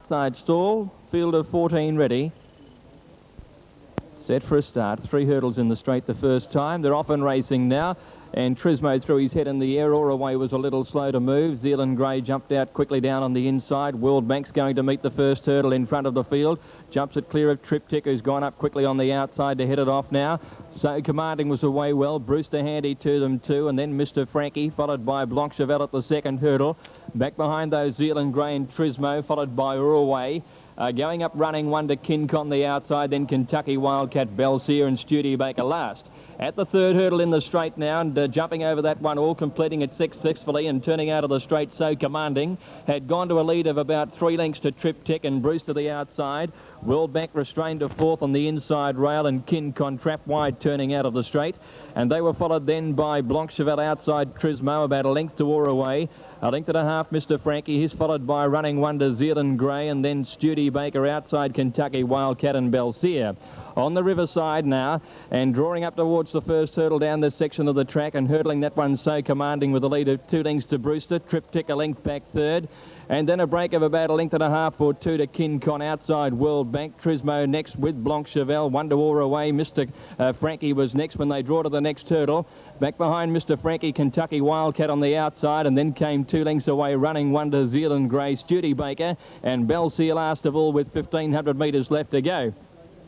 Side stall, field of 14 ready. Set for a start. 3 hurdles in the straight the first time. They're off and racing now. And Trismo threw his head in the air. Away was a little slow to move. Zealand Grey jumped out quickly down on the inside. World Bank's going to meet the first hurdle in front of the field. Jumps it clear of Triptych, who's gone up quickly on the outside to head it off now. So Commanding was away well. Brewster handy to them too. And then Mr. Frankie, followed by Blanchevel at the second hurdle. Back behind those Zealand Grey and Trismo, followed by Away. Going up running one to Kincon the outside, then Kentucky Wildcat, Belseer and Studebaker last. At the third hurdle in the straight now, and jumping over that one, all completing it successfully and turning out of the straight. So Commanding had gone to a lead of about 3 lengths to Triptych and Bruce to the outside. World Bank restrained to fourth on the inside rail, and Kincon trap wide turning out of the straight. And they were followed then by Blanchevel outside Trismo, about a length to Away. A length and a half, Mr. Frankie. He's followed by running one to Zealand Grey, and then Studebaker outside Kentucky Wildcat and Belseer. On the riverside now, and drawing up towards the first hurdle down this section of the track, and hurdling that one So Commanding with a lead of 2 lengths to Brewster. Triptych a length back third. And then a break of about a length and a half or 2 to Kincon outside World Bank. Trismo next with Blanchevel. 1 to Away. Mr. Frankie was next when they draw to the next hurdle. Back behind Mr. Frankie, Kentucky Wildcat on the outside, and then came 2 lengths away, running one to Zealand Grey, Studebaker, and Belseer last of all with 1,500 metres left to go.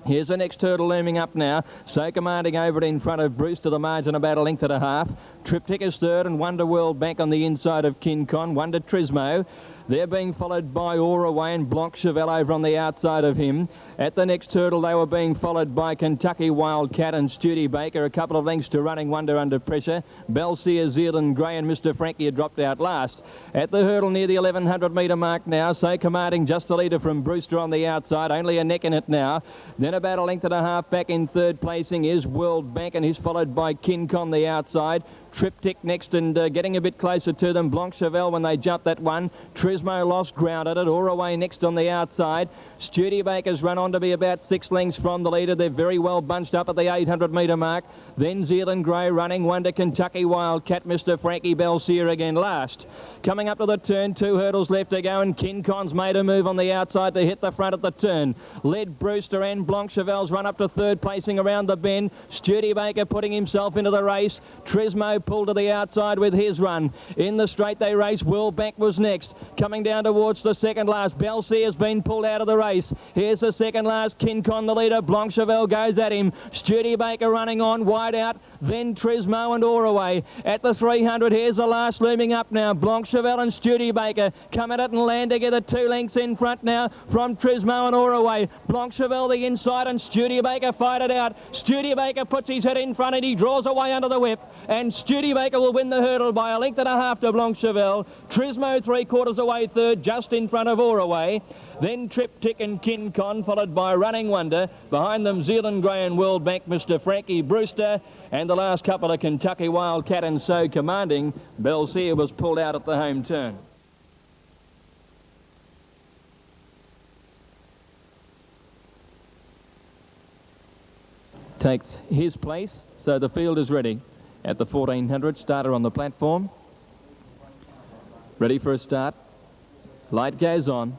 Here's the next hurdle looming up now. So Commanding over it in front of Bruce to the margin, about a length and a half. Triptych is third, and 1 to World Bank on the inside of Kincon. 1 to Trismo. They're being followed by Away and Blanchevel over on the outside of him. At the next hurdle, they were being followed by Kentucky Wildcat and Studebaker. A couple of lengths to Running Wonder under pressure. Belseer, Zealand Grey and Mr. Frankie had dropped out last. At the hurdle near the 1,100 metre mark now. So Commanding just the leader from Brewster on the outside. Only a neck in it now. Then about a length and a half back in third placing is World Bank, and he's followed by Kincon the outside. Triptych next, and getting a bit closer to them. Blanchevel when they jumped that one. Trismo lost ground at it. Away next on the outside. Studebaker's run on to be about 6 lengths from the leader. They're very well bunched up at the 800 metre mark. Then Zealand Grey running one to Kentucky Wildcat. Mr. Frankie Belseer again last. Coming up to the turn, 2 hurdles left to go, and Kincon's made a move on the outside to hit the front at the turn. Led Brewster and Blanchevel's run up to third placing around the bend. Studebaker putting himself into the race. Trismo pulled to the outside with his run. In the straight they race. World Bank was next. Coming down towards the second last. Belseer has been pulled out of the race. Here's the second last. Kincon the leader. Blanchevel goes at him. Studebaker running on wide out. Then Trismo and Away. At the 300, here's the last looming up now. Blanchevel and Studebaker come at it and land together 2 lengths in front now from Trismo and Away. Blanchevel the inside, and Studebaker fight it out. Studebaker puts his head in front and he draws away under the whip. And Studebaker will win the hurdle by a length and a half to Blanchevel. Trismo 3/4 away third, just in front of Away. Then Triptych and Kincon, followed by Running Wonder. Behind them, Zealand Grey and World Bank, Mr. Frankie Brewster. And the last couple of Kentucky Wildcat and So Commanding. Belseer was pulled out at the home turn. Takes his place, so the field is ready. At the 1400, starter on the platform. Ready for a start. Light goes on.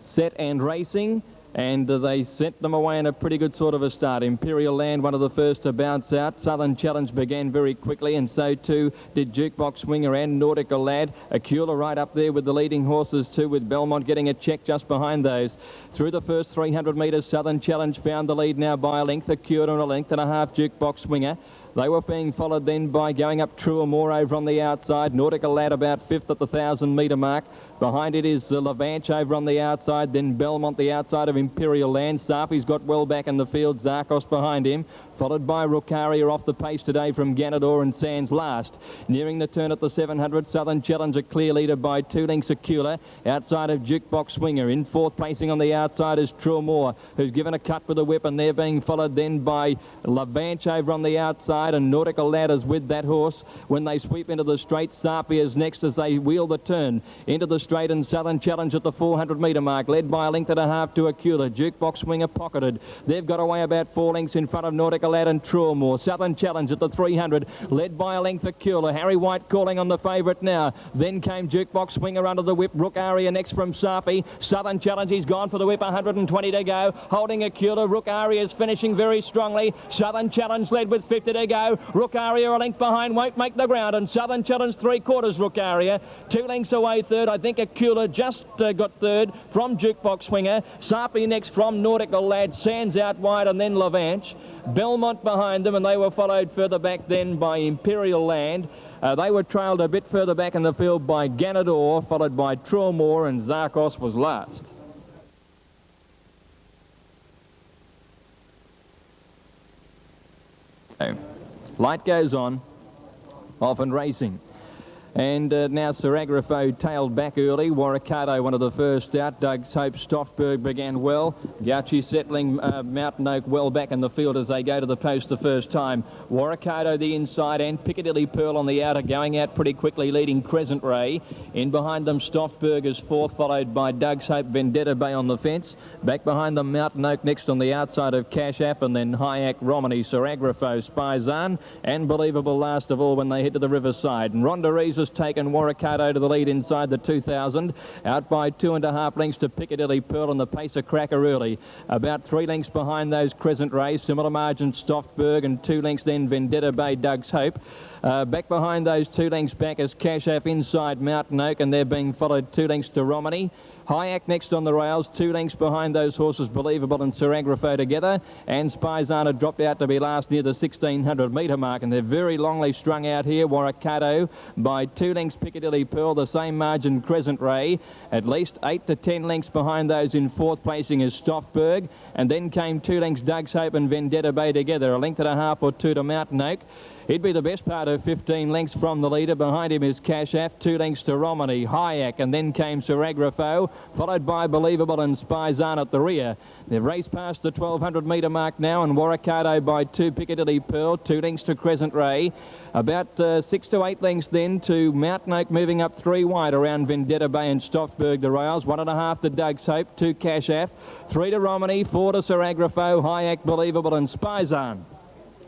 Set and racing, and they sent them away in a pretty good sort of a start. Imperial Land, one of the first to bounce out. Southern Challenge began very quickly, and so too did Jukebox Swinger and Nautical Lad. Acula right up there with the leading horses too, with Belmont getting a check just behind those. Through the first 300 metres, Southern Challenge found the lead now by a length. Acula and a length and a half, Jukebox Swinger. They were being followed then by going up True or More over on the outside. Nautical Lad about 5th at the 1,000 metre mark. Behind it is Lavanche over on the outside. Then Belmont the outside of Imperial Land. Safi's got well back in the field. Zarkos behind him. Followed by Rukaria off the pace today from Ganador and Sands last. Nearing the turn at the 700, Southern Challenge a clear leader by 2 lengths. Acula outside of Jukebox Swinger. In 4th placing on the outside is True or More, who's given a cut with a whip, and they're being followed then by Lavanche over on the outside, and Nautical Ladders with that horse. When they sweep into the straight, Safi is next as they wheel the turn into the straight, and Southern Challenge at the 400 metre mark, led by a length and a half to Acula. Jukebox Swinger pocketed. They've got away about 4 lengths in front of Nautical Nautical Lad and Trawmore. Southern Challenge at the 300, led by a length for Cooler. Harry White calling on the favourite now. Then came Jukebox Swinger under the whip. Rook Aria next from Sapi. Southern Challenge, he's gone for the whip, 120 to go. Holding a Cooler. Rook Aria is finishing very strongly. Southern Challenge led with 50 to go. Rook Aria a length behind, won't make the ground, and Southern Challenge 3/4 Rook Aria. 2 lengths away third. I think a Cooler just got third from Jukebox Swinger. Sapi next from Nautical Lad. Sands out wide, and then Levanche. Belmont behind them, and they were followed further back then by Imperial Land. They were trailed a bit further back in the field by Ganador, followed by Trawmore, and Zarkos was last. Light goes on, off and racing. And now Sir Agrafo tailed back early. Warikato, one of the first out. Doug's Hope Stoffberg began well. Gauchi settling Mountain Oak well back in the field as they go to the post the first time. Warikato the inside, and Piccadilly Pearl on the outer, going out pretty quickly, leading Crescent Ray. In behind them, Stoffberg is fourth, followed by Doug's Hope, Vendetta Bay on the fence. Back behind them, Mountain Oak next on the outside of Cash App, and then Hyack, Romany, Sir Agrafo, Spizan, and Believable last of all when they head to the riverside. And Ronda has taken Warikato to the lead inside the 2000, out by 2.5 lengths to Piccadilly Pearl, and the pacer cracker early. About 3 lengths behind those Crescent Ray, similar margin Stoffberg, and 2 lengths then Vendetta Bay, Doug's Hope. Back behind those 2 lengths back is Cash App inside Mountain Oak, and they're being followed 2 lengths to Romany. Hyack next on the rails, 2 lengths behind those horses, Believable and Sir Agrafo together, and Spizana dropped out to be last near the 1600 metre mark, and they're very longly strung out here. Warikato by 2 lengths Piccadilly Pearl, the same margin Crescent Ray, at least 8 to 10 lengths behind those in fourth placing is Stoffberg, and then came 2 lengths Doug's Hope and Vendetta Bay together, a length and a half or 2 to Mountain Oak. He'd be the best part of 15 lengths from the leader. Behind him is Cash App, 2 lengths to Romany, Hyack, and then came Sir Agrafo, followed by Believable and Spizan at the rear. They've raced past the 1200 metre mark now, and Warikato by 2 Piccadilly Pearl, 2 lengths to Crescent Ray. About 6 to 8 lengths then to Mountain Oak, moving up 3 wide around Vendetta Bay and Stoffberg the rails. 1.5 to Doug's Hope, 2 Cash App, 3 to Romany, 4 to Sir Agrafo, Hyack, Believable and Spizan.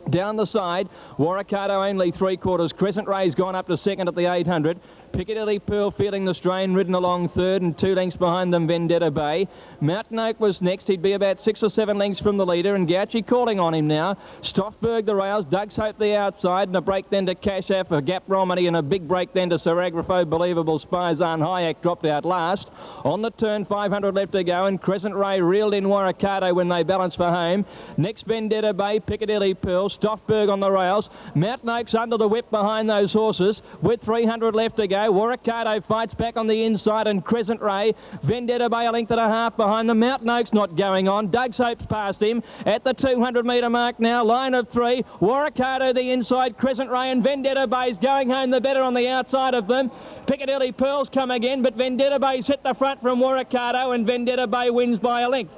Down the side, Warikato only 3/4. Crescent Ray's gone up to second at the 800. Piccadilly Pearl feeling the strain, ridden along third, and 2 lengths behind them Vendetta Bay. Mountain Oak was next. He'd be about 6 or 7 lengths from the leader, and Gauchi calling on him now. Stoffberg the rails, Doug's Hope the outside, and a break then to Cash App, a gap Romany, and a big break then to Sir Agrafo, Believable, Spizan. Hyack dropped out last. On the turn, 500 left to go, and Crescent Ray reeled in Warikato when they balanced for home. Next Vendetta Bay, Piccadilly Pearl, Stoffberg on the rails. Mountain Oak's under the whip behind those horses with 300 left to go. Warikato fights back on the inside, and Crescent Ray, Vendetta Bay a length and a half behind them. Mountain Oak's not going on. Doug's Hope's past him at the 200 metre mark now. Line of 3. Warikato the inside, Crescent Ray, and Vendetta Bay's going home the better on the outside of them. Piccadilly Pearl's come again, but Vendetta Bay's hit the front from Warikato, and Vendetta Bay wins by a length.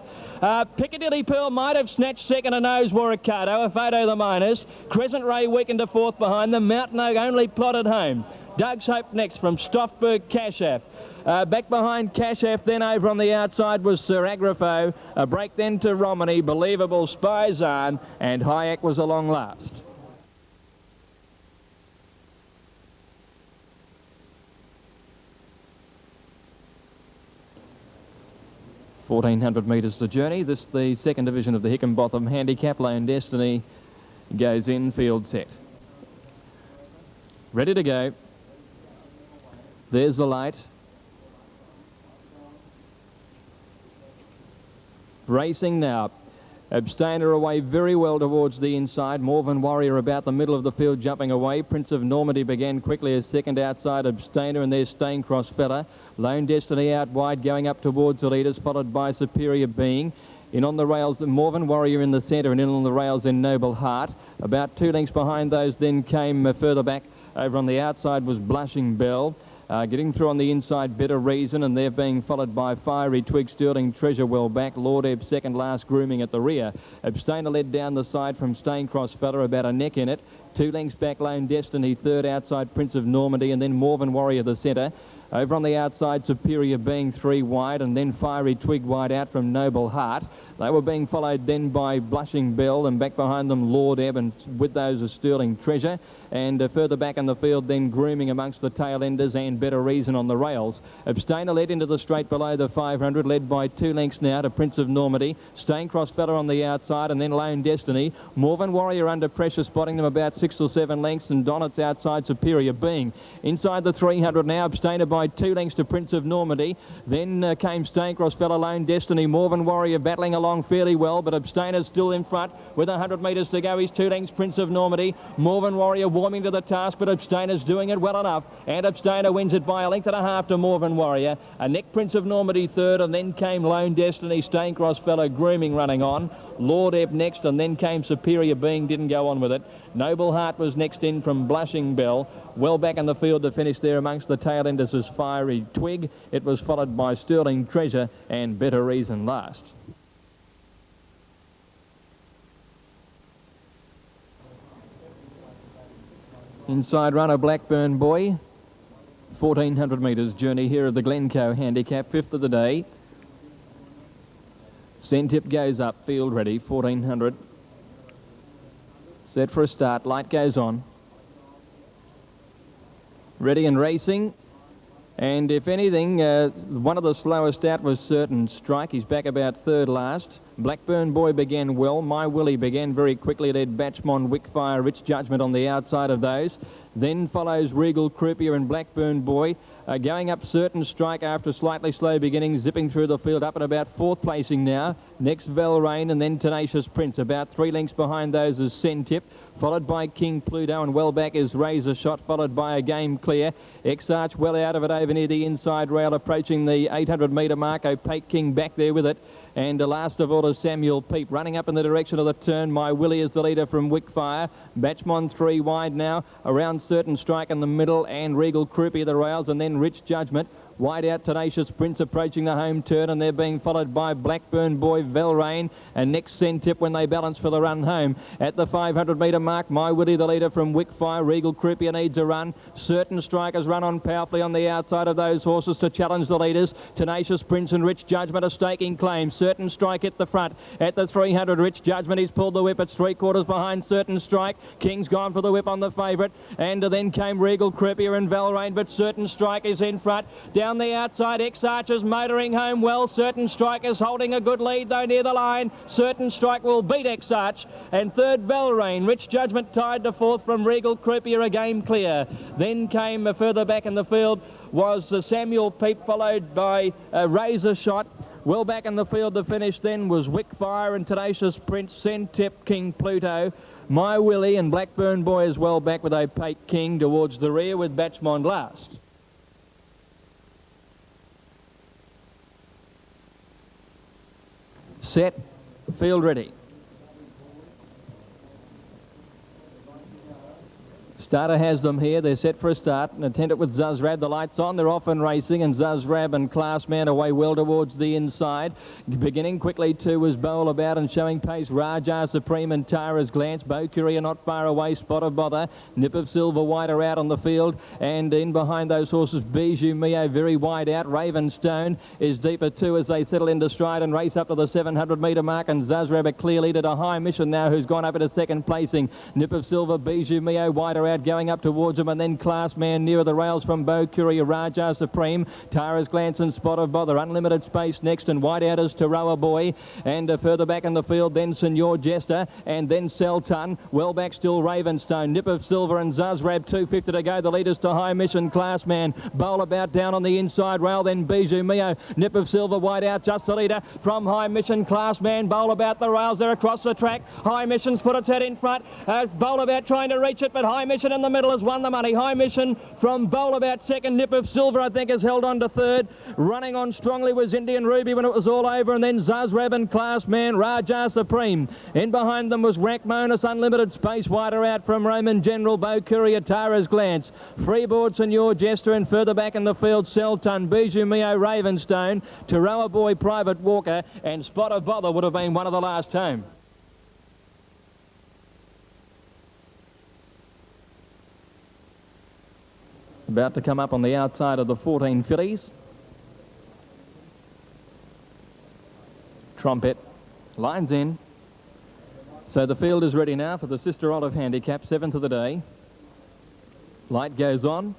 Piccadilly Pearl might have snatched second and nose Warikato, a photo the minors. Crescent Ray weakened to fourth behind them. Mountain Oak only plodded home. Doug's Hope next from Stoffberg, Cash App. Back behind Cash App, then over on the outside was Sir Agrafo. A break then to Romany, Believable, Spizan, and Hyack was along last. (1,400 metres the journey. This the second division of the Hickenbotham Handicap. Lone Destiny goes in, field set. Ready to go. There's the light. Racing now. Abstainer away very well towards the inside. Morven Warrior about the middle of the field jumping away. Prince of Normandy began quickly as second outside Abstainer, and there's Staincross Fella. Lone Destiny out wide going up towards the leaders, followed by Superior Being. In on the rails, the Morven Warrior in the centre, and in on the rails in Noble Heart. About 2 lengths behind those then came further back. Over on the outside was Blushing Bell. Getting through on the inside, Better Reason, and they're being followed by Fiery Twig, Sterling Treasure well back. Lord Ebb second last, Grooming at the rear. Abstainer led down the side from Staincross Fella, about a neck in it. 2 lengths back, Lone Destiny third outside, Prince of Normandy, and then Morven Warrior the centre. Over on the outside, Superior Being 3 wide, and then Fiery Twig wide out from Noble Heart. They were being followed then by Blushing Bell, and back behind them Lord Ebb, and with those is Sterling Treasure. And further back in the field then grooming amongst the tail enders and Better Reason on the rails. Abstainer led into the straight below the 500, led by 2 lengths now to Prince of Normandy. Staincross Fella on the outside, and then Lone Destiny. Morven Warrior under pressure, spotting them about 6 or 7 lengths, and Donnett's outside Superior Being. Inside the 300 now, Abstainer by 2 lengths to Prince of Normandy. Then came Staincross Fella, Lone Destiny. Morven Warrior battling along fairly well, but Abstainer's still in front with 100 metres to go. He's 2 lengths Prince of Normandy. Morven Warrior warming to the task, but Abstainer's doing it well enough, and Abstainer wins it by 1.5 lengths to Morven Warrior. A neck Prince of Normandy third, and then came Lone Destiny, Staincross Fella, grooming running on. Lord Ebb next, and then came Superior Being, didn't go on with it. Noble Heart was next in from Blushing Bell. Well back in the field to finish there amongst the tail enders is Fiery Twig. It was followed by Sterling Treasure and Better Reason last. Inside runner Blackburn Boy, 1400 metres journey here of the Glencoe Handicap, 5th of the day. Centip goes up, field ready, 1400. Set for a start, light goes on. Ready and racing. And if anything, one of the slowest out was Certain Strike. He's back about third last. Blackburn Boy began well. My Willie began very quickly. Led Batchmont, Wickfire, Rich Judgment on the outside of those. Then follows Regal Croupier and Blackburn Boy. Going up Certain Strike after a slightly slow beginning, zipping through the field up at about 4th placing now. Next Velrain, and then Tenacious Prince. About 3 lengths behind those is Centip, followed by King Pluto, and well back is Razor Shot, followed by A Game Clear. X-Arch well out of it over near the inside rail, approaching the 800 metre mark. Opaque King back there with it. And last of all is Samuel Peep, running up in the direction of the turn. My Willie is the leader from Wickfire. Batchmont 3 wide now, around Certain Strike in the middle, and Regal Croupier the rails, and then Rich Judgment. Wide out Tenacious Prince approaching the home turn, and they're being followed by Blackburn Boy, Velrain, and next Centip when they balance for the run home. At the 500 metre mark, My Willie the leader from Wickfire. Regal Croupier needs a run. Certain Strikers run on powerfully on the outside of those horses to challenge the leaders. Tenacious Prince and Rich Judgment are staking claim. Certain Strike at the front. At the 300, Rich Judgment, he's pulled the whip. It's 3/4 behind Certain Strike. King's gone for the whip on the favourite, and then came Regal Croupier and Velrain, but Certain Strike is in front. Down the outside, X-Arch is motoring home well. Certain Strike is holding a good lead though near the line. Certain Strike will beat X-Arch, and third Velrain. Rich Judgment tied to 4th from Regal Croupier, A Game Clear. Then came further back in the field was Samuel Peep, followed by Razor Shot. Well back in the field to finish then was Wickfire and Tenacious Prince, Centip, King Pluto. My Willie and Blackburn Boy as well back with Opaque King towards the rear, with Batchmont last. Set, field ready. Starter has them here. They're set for a start. And attend it with Zuzrab. The lights on. They're off and racing. And Zuzrab and Classman away well towards the inside. Beginning quickly too was Bowl About and showing pace. Raja Supreme and Tara's Glance. Beau Curie not far away. Spot of Bother. Nip of Silver wider out on the field. And in behind those horses, Bijou Mio very wide out. Ravenstone is deeper too as they settle into stride and race up to the 700 metre mark. And Zuzrab a clear leader to High Mission now, who's gone up into second placing. Nip of Silver, Bijou Mio wider out, going up towards him, and then Classman nearer the rails from Beau Curie, Raja Supreme, Tara's Glance and Spot of Bother. Unlimited Space next, and wide out is Taroa Boy, and further back in the field then Senor Jester, and then Selton. Well back still Ravenstone, Nip of Silver and Zuzrab, 250 to go. The leaders to High Mission, Classman. Bowl About down on the inside rail, then Bijou Mio. Nip of Silver wide out, just the leader from High Mission, Classman. Bowl About the rails, they're across the track. High Mission's put its head in front. Bowl About trying to reach it, but High Mission in the middle has won the money. High Mission from Bowl About second. Nip of Silver, I think, has held on to third. Running on strongly was Indian Ruby when it was all over, and then Zuzrab and Classman, Raja Supreme. In behind them was Rackmonus, Unlimited Space, wider out from Roman General, Beau Curie, Tara's Glance. Freeboard, Senor Jester, and further back in the field, Selton, Bijou Mio, Ravenstone, Taroa Boy, Private Walker, and Spot of Bother would have been one of the last home. About to come up on the outside of the 14 fillies. Trumpet Lines in. So the field is ready now for the Sister Olive Handicap, 7th of the day. Light goes on.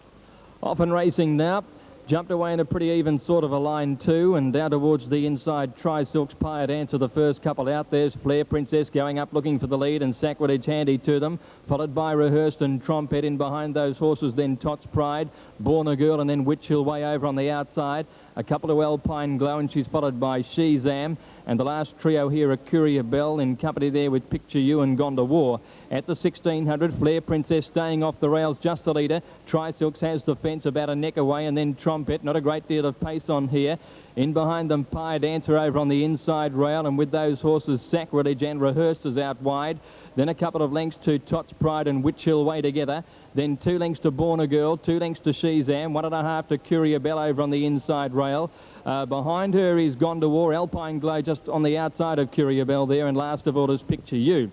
Off and racing now. Jumped away in a pretty even sort of a line too, and down towards the inside, Tri-Silk's Pie Dancer, the first couple out. There's Flair Princess going up looking for the lead, and Sacrilege handy to them, followed by Rehearsed and Trompet. In behind those horses, then Tots Pride, Born a Girl, and then Witch Hill way over on the outside. A couple of Alpine Glow, and she's followed by Shezam. And the last trio here are Courier Bell, in company there with Picture You and Gone to War. At the 1600, Flair Princess staying off the rails, just the leader. Tri-Silks has the fence about a neck away, and then Trompet, not a great deal of pace on here. In behind them, Pie Dancer over on the inside rail, and with those horses, Sacrilege and Rehearsed is out wide. Then a couple of lengths to Tots Pride and Witch Hill way together. Then 2 lengths to Born a Girl, 2 lengths to Shezam, 1.5 to Courier Bell over on the inside rail. Behind her is Gone to War, Alpine Glow just on the outside of Courier Bell there, and last of all is Picture You.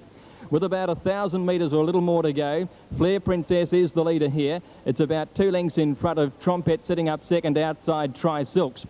With about 1,000 metres or a little more to go, Flair Princess is the leader here. It's about 2 lengths in front of Trompet, sitting up second outside Tri-Silks.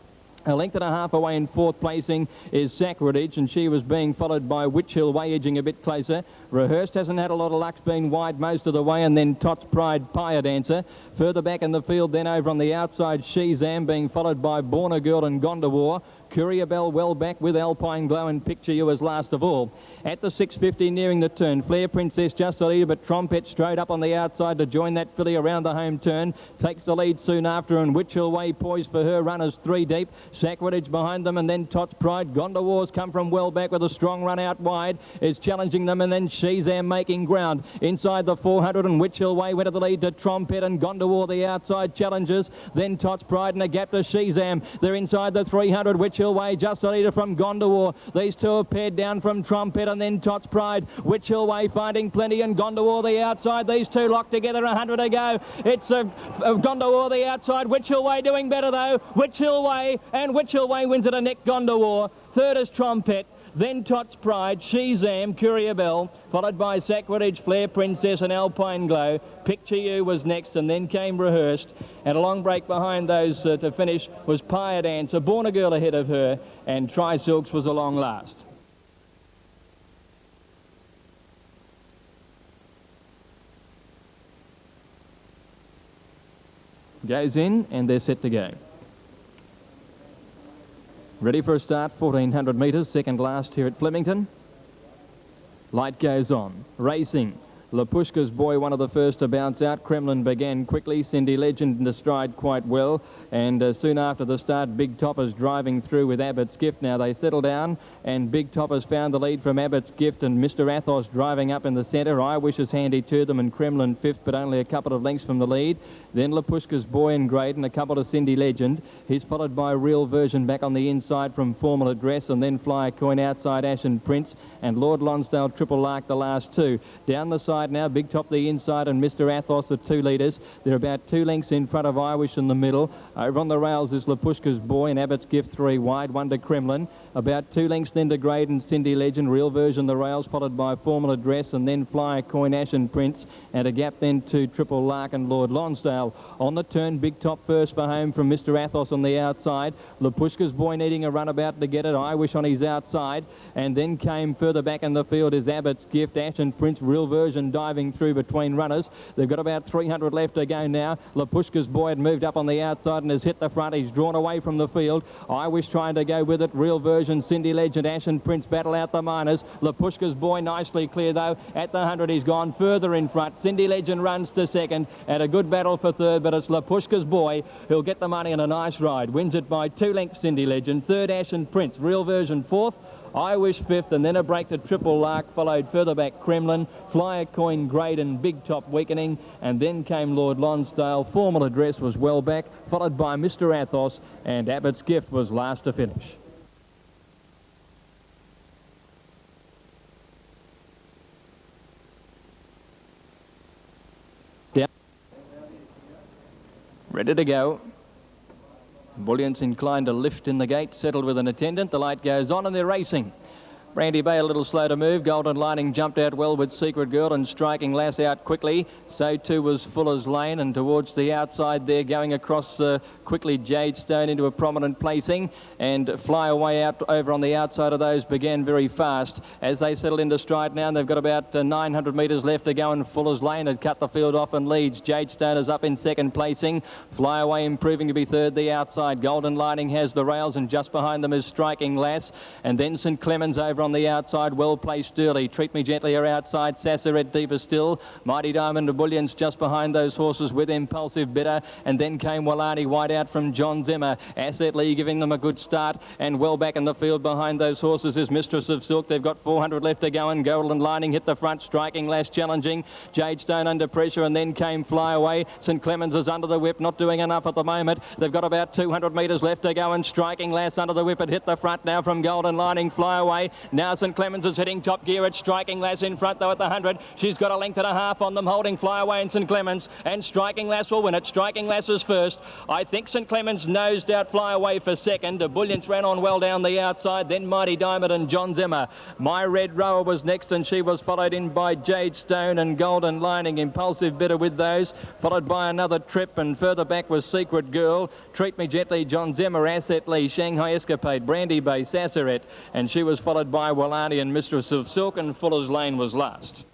A length and a half away in 4th placing is Sacrilege, and she was being followed by Witch Hill way edging a bit closer. Rehearsed hasn't had a lot of luck, been wide most of the way, and then Tots Pride, Pie Dancer. Further back in the field then over on the outside, Shezam being followed by Born a Girl and Gone to War. Courier Bell well back with Alpine Glow and Picture You as last of all. At the 650 nearing the turn, Flair Princess just the leader, but Trompet straight up on the outside to join that filly around the home turn. Takes the lead soon after, and Witch Hill way poised for her, runners 3 deep. Sacrilege behind them, and then Tots Pride. Gone to War's come from well back with a strong run out wide, is challenging them, and then Shezam making ground. Inside the 400, and Witch Hill way went to the lead to Trompet, and Gone to War the outside challenges. Then Tots Pride and a gap to Shezam. They're inside the 300, Witch Hill way just a leader from Gone to War. These two have paired down from Trompet, and then Tots Pride. Witch Hill way finding plenty, and Gone to War the outside. These two locked together, 100 to go. It's Gone to War the outside. Witch Hill way doing better though. Witch Hill way, and Witch Hill way wins at a neck. Gone to War. Third is Trompet. Then Tots Pride, Shezam, Courier Bell, followed by Sacrilege, Flair Princess and Alpine Glow. Picture You was next, and then came Rehearsed. And a long break behind those to finish was Pie Dancer, Born a Girl ahead of her, and Tri-Silks was a long last. Goes in, and they're set to go. Ready for a start, 1,400 metres, second last here at Flemington. Light goes on. Racing. Lapushka's Boy, one of the first to bounce out. Kremlin began quickly. Cindy Legend in the stride quite well. And soon after the start, Big Topper's driving through with Abbott's Gift. Now they settle down, and Big Topper's found the lead from Abbott's Gift, and Mr. Athos driving up in the centre. I Wish is handy to them, and Kremlin 5th, but only a couple of lengths from the lead. Then Lapushka's Boy and Graydon, a couple to Cindy Legend. He's followed by Real Version back on the inside from Formal Address, and then Fly a Coin outside Ashen Prince, and Lord Lonsdale Triple Lark the last two. Down the side now, Big Top the inside, and Mr. Athos the 2 leaders. They're about 2 lengths in front of I Wish in the middle. Over on the rails is Lapushka's Boy and Abbott's Gift 3 wide, 1 to Kremlin. About 2 lengths then to Graydon, Cindy Legend, Real Version the rails, followed by Formal Address, and then Fly a Coin, Ashen Prince, and a gap then to Triple Lark and Lord Lonsdale. On the turn, Big Top first for home from Mr. Athos on the outside. Lapushka's Boy needing a runabout to get it. I Wish on his outside, and then came further back in the field is Abbott's Gift, Ashen Prince, Real Version diving through between runners. They've got about 300 left to go now. Lapushka's Boy had moved up on the outside and has hit the front. He's drawn away from the field. I Wish trying to go with it. Real Version, Cindy Legend, Ashen Prince battle out the minors. Lapushka's Boy nicely clear though. At the 100 he's gone further in front. Cindy Legend runs to second, and a good battle for third, but it's Lapushka's Boy who'll get the money and a nice ride. Wins it by 2 lengths, Cindy Legend. Third, Ashen Prince. Real Version 4th. I Wish 5th, and then a break to Triple Lark, followed further back Kremlin, Fly a Coin, Graydon, Big Top weakening, and then came Lord Lonsdale. Formal Address was well back, followed by Mr. Athos, and Abbott's Gift was last to finish. Down. Ready to go. Bullion's inclined to lift in the gate, settled with an attendant. The light goes on and they're racing. Brandy Bay a little slow to move. Golden Lining jumped out well with Secret Girl, and Striking Lass out quickly. So too was Fuller's Lane, and towards the outside there, going across quickly, Jade Stone into a prominent placing, and Fly Away out over on the outside of those began very fast as they settled into stride now. And they've got about 900 metres left to go, and Fuller's Lane had cut the field off and leads. Jade Stone is up in second placing. Fly Away improving to be third the outside. Golden Lining has the rails, and just behind them is Striking Lass, and then St Clemens over on the outside, well placed early. Treat Me Gently are outside, Sassaret deeper still. Mighty Diamond of Bullions just behind those horses with Impulsive Bitter, and then came Walani wide out from John Zimmer. Asset Lee giving them a good start, and well back in the field behind those horses is Mistress of Silk. They've got 400 left to go, and Golden Lining hit the front. Striking Lass challenging, Jade Stone under pressure, and then came Fly Away. St Clemens is under the whip, not doing enough at the moment. They've got about 200 metres left to go, and Striking Lass under the whip had hit the front now from Golden Lining. Fly Away. Now St Clemens is hitting top gear. It's Striking Lass in front though at the 100. She's got a length and a half on them, holding Fly Away and St Clemens, and Striking Lass will win it. Striking Lass is first. I think St Clemens nosed out Fly Away for second. The Bullions ran on well down the outside, then Mighty Diamond and John Zimmer. My Red Rower was next, and she was followed in by Jade Stone and Golden Lining. Impulsive Bitter with those, followed by Another Trip, and further back was Secret Girl, Treat Me Gently, John Zimmer, Asset Lee, Shanghai Escapade, Brandy Bay, Sassaret, and she was followed by Walani and Mistress of Silk, and Fuller's Lane was last.